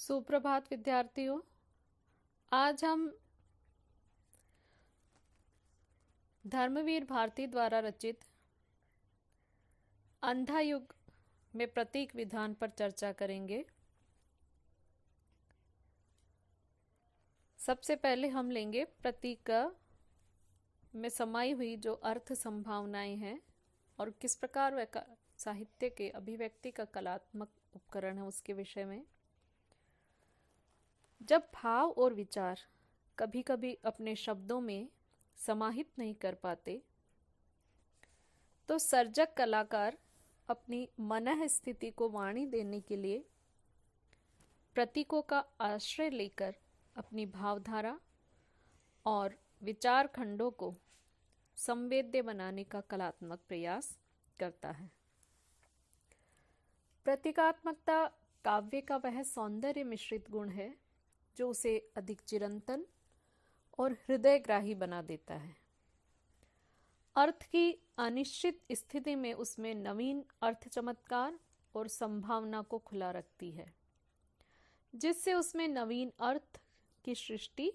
सुप्रभात विद्यार्थियों। आज हम धर्मवीर भारती द्वारा रचित अंधा युग में प्रतीक विधान पर चर्चा करेंगे। सबसे पहले हम लेंगे प्रतीक में समाई हुई जो अर्थ संभावनाएं हैं और किस प्रकार वह साहित्य के अभिव्यक्ति का कलात्मक उपकरण है उसके विषय में। जब भाव और विचार कभी कभी अपने शब्दों में समाहित नहीं कर पाते तो सर्जक कलाकार अपनी मनः स्थिति को वाणी देने के लिए प्रतीकों का आश्रय लेकर अपनी भावधारा और विचार खंडों को संवेद्य बनाने का कलात्मक प्रयास करता है। प्रतीकात्मकता काव्य का वह सौंदर्य मिश्रित गुण है जो उसे अधिक चिरंतन और हृदयग्राही बना देता है। अर्थ की अनिश्चित स्थिति में उसमें नवीन अर्थ चमत्कार और संभावना को खुला रखती है, जिससे उसमें नवीन अर्थ की सृष्टि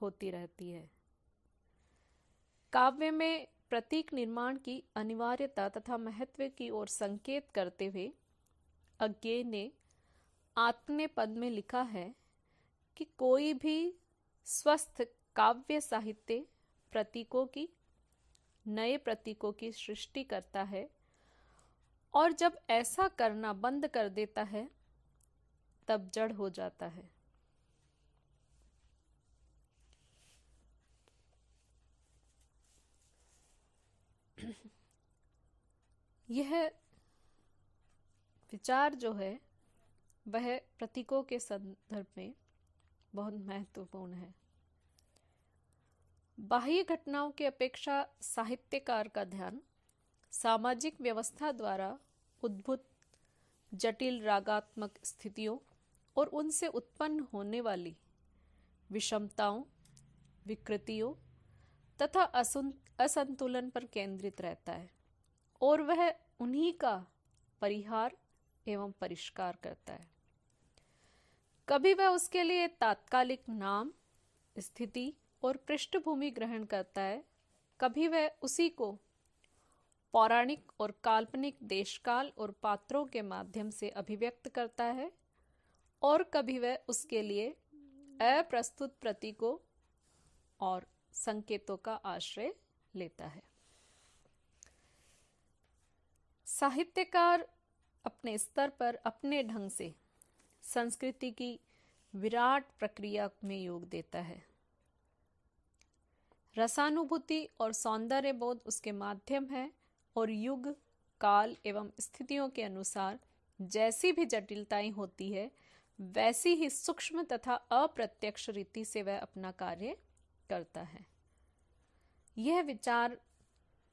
होती रहती है। काव्य में प्रतीक निर्माण की अनिवार्यता तथा महत्व की ओर संकेत करते हुए अज्ञे ने आत्मने पद में लिखा है कि कोई भी स्वस्थ काव्य साहित्य प्रतीकों की नए प्रतीकों की सृष्टि करता है और जब ऐसा करना बंद कर देता है तब जड़ हो जाता है। यह विचार जो है वह प्रतीकों के संदर्भ में बहुत महत्वपूर्ण है। बाह्य घटनाओं की अपेक्षा साहित्यकार का ध्यान सामाजिक व्यवस्था द्वारा उद्भूत जटिल रागात्मक स्थितियों और उनसे उत्पन्न होने वाली विषमताओं, विकृतियों तथा असंतुलन पर केंद्रित रहता है और वह उन्हीं का परिहार एवं परिष्कार करता है। कभी वह उसके लिए तात्कालिक नाम, स्थिति और पृष्ठभूमि ग्रहण करता है, कभी वह उसी को पौराणिक और काल्पनिक देशकाल और पात्रों के माध्यम से अभिव्यक्त करता है और कभी वह उसके लिए अप्रस्तुत प्रतीकों और संकेतों का आश्रय लेता है। साहित्यकार अपने स्तर पर अपने ढंग से संस्कृति की विराट प्रक्रिया में योग देता है। रसानुभूति और सौंदर्य बोध उसके माध्यम है और युग, काल एवं स्थितियों के अनुसार जैसी भी जटिलताएं होती है वैसी ही सूक्ष्म तथा अप्रत्यक्ष रीति से वह अपना कार्य करता है। यह विचार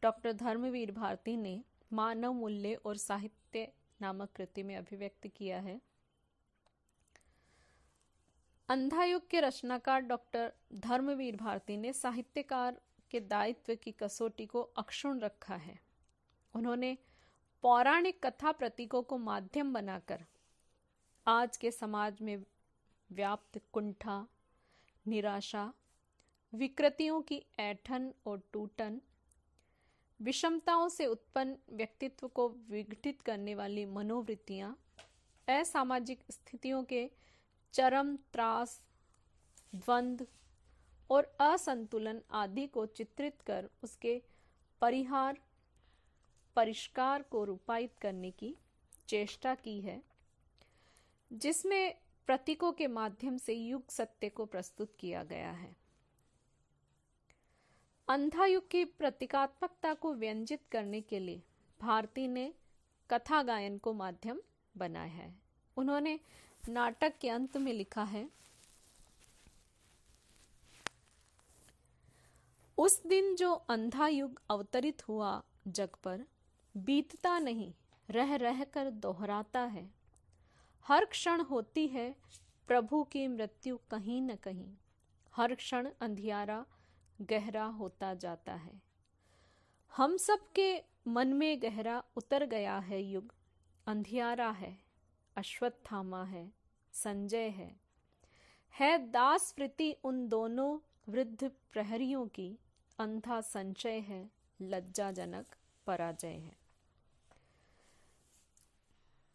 डॉक्टर धर्मवीर भारती ने मानव मूल्य और साहित्य नामक कृति में अभिव्यक्त किया है। अंधा युग के रचनाकार डॉक्टर धर्मवीर भारती ने साहित्यकार के दायित्व की कसौटी को अक्षुण्ण रखा है। उन्होंने पौराणिक कथा प्रतीकों को माध्यम बनाकर आज के समाज में व्याप्त कुंठा, निराशा, विकृतियों की ऐंठन और टूटन, विषमताओं से उत्पन्न व्यक्तित्व को विघटित करने वाली मनोवृत्तियां, असामाजिक स्थितियों के चरम त्रास, द्वंद्व और असंतुलन आदि को चित्रित कर उसके परिहार, परिष्कार को रूपायित करने की चेष्टा की है, जिसमें प्रतीकों के माध्यम से युग सत्य को प्रस्तुत किया गया है। अंधा युग की प्रतीकात्मकता को व्यंजित करने के लिए भारती ने कथा गायन को माध्यम बनाया है। उन्होंने नाटक के अंत में लिखा है, उस दिन जो अंधा युग अवतरित हुआ जग पर, बीतता नहीं रह रह कर दोहराता है। हर क्षण होती है प्रभु की मृत्यु कहीं न कहीं, हर क्षण अंधियारा गहरा होता जाता है। हम सब के मन में गहरा उतर गया है युग, अंधियारा है, अश्वत्थामा है, संजय है दास वृत्ति उन दोनों वृद्ध प्रहरियों की, अंधा संचय है, लज्जाजनक पराजय है।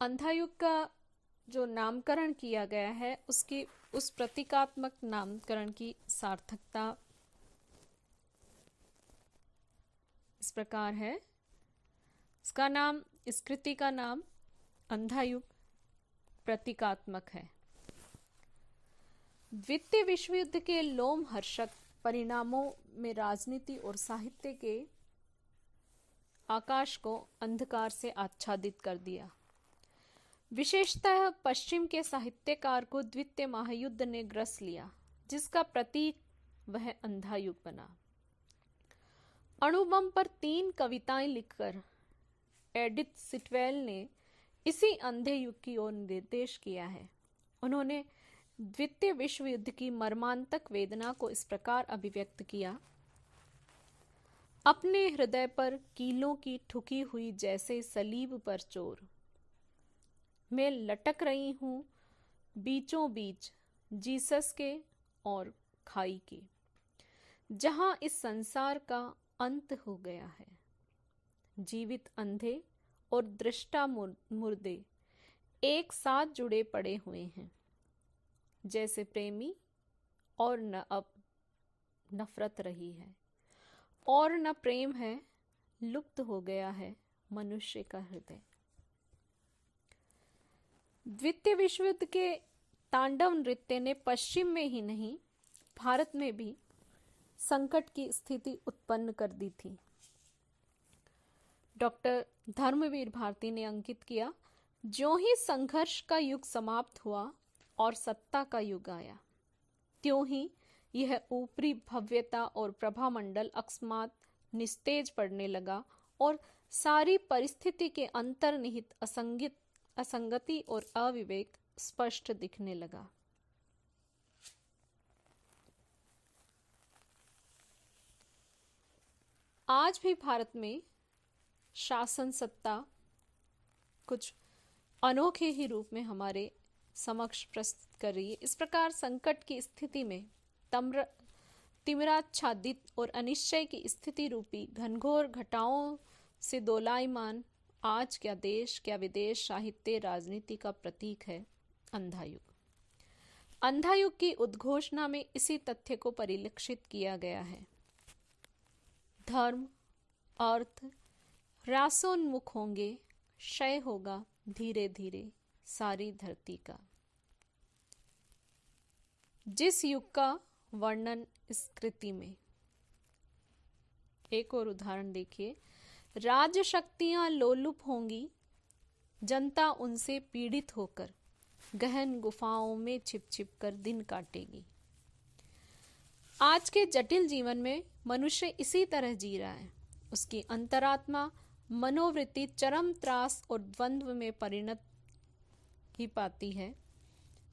अंधायुग का जो नामकरण किया गया है उसकी उस प्रतीकात्मक नामकरण की सार्थकता इस प्रकार है। इसका नाम, इस कृति का नाम अंधायुग प्रतीकात्मक है। द्वितीय विश्व युद्ध के लोमहर्षक परिणामों में राजनीति और साहित्य के आकाश को अंधकार से आच्छादित कर दिया। विशेषतः पश्चिम के साहित्यकार को द्वितीय महायुद्ध ने ग्रस लिया, जिसका प्रतीक वह अंधायुग बना। अणुबम पर 3 कविताएं लिखकर एडिथ सिटवेल ने इसी अंधे युग की ओर निर्देश किया है। उन्होंने द्वितीय विश्व युद्ध की मर्मांतक वेदना को इस प्रकार अभिव्यक्त किया। अपने हृदय पर कीलों की ठुकी हुई जैसे सलीब पर चोर, मैं लटक रही हूं बीचों बीच जीसस के और खाई के, जहां इस संसार का अंत हो गया है। जीवित अंधे और दृष्टा मुर्दे एक साथ जुड़े पड़े हुए हैं, जैसे प्रेमी और न अब नफरत रही है और न प्रेम है, लुप्त हो गया है मनुष्य का हृदय। द्वितीय विश्व युद्ध के तांडव नृत्य ने पश्चिम में ही नहीं, भारत में भी संकट की स्थिति उत्पन्न कर दी थी। डॉक्टर धर्मवीर भारती ने अंकित किया, ज्यों ही संघर्ष का युग समाप्त हुआ और सत्ता का युग आया, त्यों ही यह ऊपरी भव्यता और प्रभामंडल अकस्मात निस्तेज पड़ने लगा और सारी परिस्थिति के अंतर्निहित असंगति और अविवेक स्पष्ट दिखने लगा। आज भी भारत में शासन सत्ता कुछ अनोखे ही रूप में हमारे समक्ष प्रस्तुत कर रही है। इस प्रकार संकट की स्थिति में तिमिराच्छादित और अनिश्चय की स्थिति रूपी घनघोर घटाओं से दोलायमान आज क्या देश क्या विदेश साहित्य राजनीति का प्रतीक है अंधायुग। अंधायुग की उद्घोषणा में इसी तथ्य को परिलक्षित किया गया है। धर्म अर्थ ह्रासोन्मुख होंगे, क्षय होगा धीरे धीरे सारी धरती का। जिस युग का वर्णन इस कृति में, एक और उदाहरण देखिए, राज शक्तियां लोलुप होंगी, जनता उनसे पीड़ित होकर गहन गुफाओं में छिप छिप कर दिन काटेगी। आज के जटिल जीवन में मनुष्य इसी तरह जी रहा है। उसकी अंतरात्मा मनोवृत्ति चरम त्रास और द्वंद्व में परिणत ही पाती है।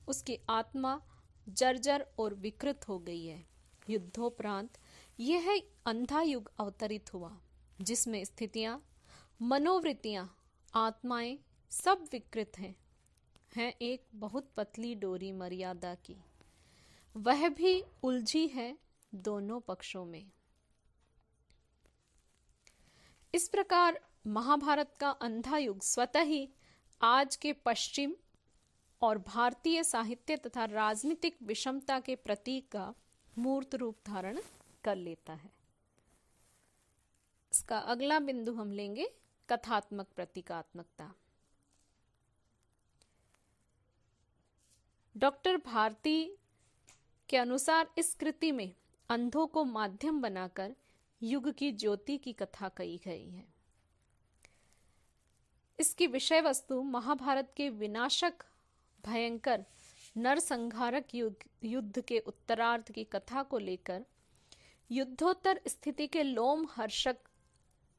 उसकी आत्मा जर्जर और विकृत हो गई है। युद्धोपरांत यह अंधा युग अवतरित हुआ, जिसमें स्थितियां, मनोवृत्तियां, आत्माएं सब विकृत हैं एक बहुत पतली डोरी मर्यादा की, वह भी उलझी है दोनों पक्षों में। इस प्रकार महाभारत का अंधा युग स्वतः ही आज के पश्चिम और भारतीय साहित्य तथा राजनीतिक विषमता के प्रतीक का मूर्त रूप धारण कर लेता है। इसका अगला बिंदु हम लेंगे कथात्मक प्रतीकात्मकता। डॉक्टर भारती के अनुसार इस कृति में अंधों को माध्यम बनाकर युग की ज्योति की कथा कही गई है। इसकी विषय वस्तु महाभारत के विनाशक भयंकर नरसंहारक युद्ध के उत्तरार्ध की कथा को लेकर युद्धोत्तर स्थिति के लोमहर्षक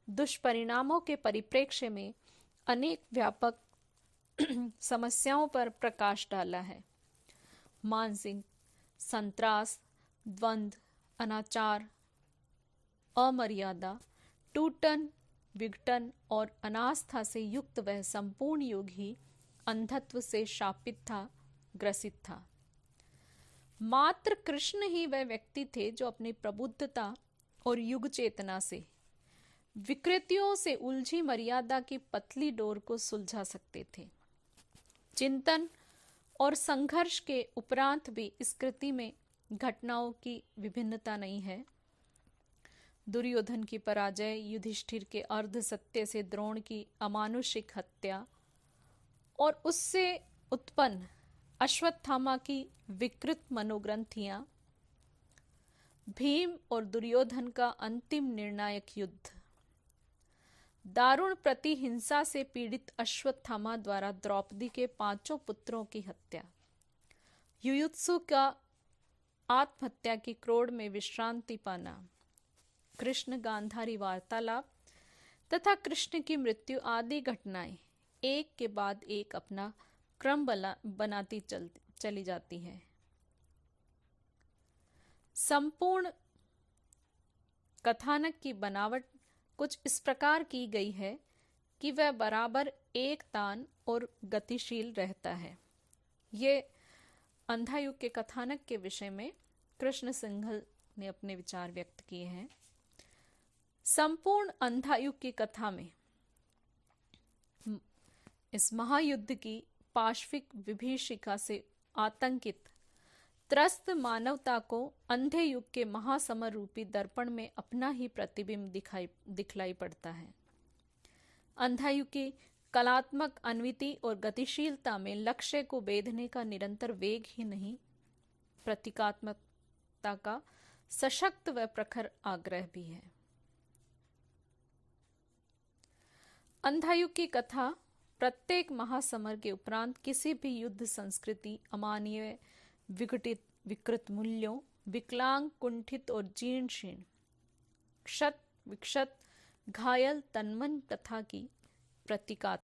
दुष्परिणामों के परिप्रेक्ष्य में अनेक व्यापक समस्याओं पर प्रकाश डाला है। मानसिक संत्रास, द्वंद्व, अनाचार, अमर्यादा, टूटन, विघटन और अनास्था से युक्त वह संपूर्ण युग ही अंधत्व से शापित था ग्रसित था। मात्र कृष्ण ही वह व्यक्ति थे जो अपनी प्रबुद्धता और युग चेतना से विकृतियों से उलझी मर्यादा की पतली डोर को सुलझा सकते थे। चिंतन और संघर्ष के उपरांत भी इस कृति में घटनाओं की विभिन्नता नहीं है। दुर्योधन की पराजय, युधिष्ठिर के अर्ध सत्य से द्रोण की अमानुषिक हत्या और उससे उत्पन्न अश्वत्थामा की विकृत मनोग्रंथियां, भीम और दुर्योधन का अंतिम निर्णायक युद्ध, दारुण प्रतिहिंसा से पीड़ित अश्वत्थामा द्वारा द्रौपदी के 5 पुत्रों की हत्या, युयुत्सु का आत्महत्या की क्रोध में विश्रांति पाना, कृष्ण गांधारी वार्तालाप तथा कृष्ण की मृत्यु आदि घटनाएं एक के बाद एक अपना क्रम बनाती चली जाती हैं। संपूर्ण कथानक की बनावट कुछ इस प्रकार की गई है कि वह बराबर एक तान और गतिशील रहता है। ये अंधायुग के कथानक के विषय में कृष्ण सिंघल ने अपने विचार व्यक्त किए हैं। संपूर्ण अंधायुग की कथा में इस महायुद्ध की पाशविक विभीषिका से आतंकित त्रस्त मानवता को अंधे युग के महासमर रूपी दर्पण में अपना ही प्रतिबिंब दिखलाई पड़ता है। अंधायुग की कलात्मक अन्विति और गतिशीलता में लक्ष्य को बेधने का निरंतर वेग ही नहीं, प्रतीकात्मकता का सशक्त व प्रखर आग्रह भी है। अंधायुग की कथा प्रत्येक महासमर के उपरांत किसी भी युद्ध संस्कृति, अमानवीय विकृत मूल्यों, विकलांग, कुंठित और जीर्ण शीर्ण, क्षत विक्षत, घायल तन्मन कथा की प्रतीकात्मक